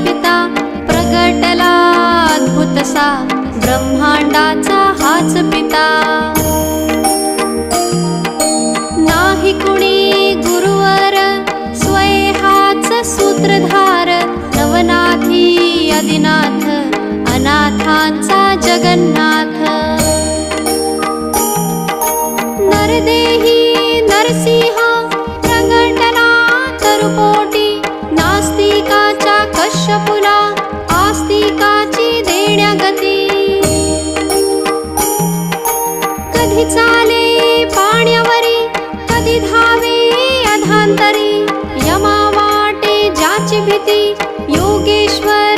पिता प्रगटला अद्भुतसा ब्रह्मांडाचा हाच पिता नाही कुणी गुरुवर स्वय हाच सूत्रधार नवनाथी आदिनाथ अनाथांचा जगन्नाथ नरदेही नरसिंह प्रगटला तरुपोटी नास्तिकाच्या कश्यपुला आस्तिकाची देण्या गती कधी चाले पाण्यावरी कधी धावे अधांतरी यमा वाटे ज्याची भीती योगेश्वर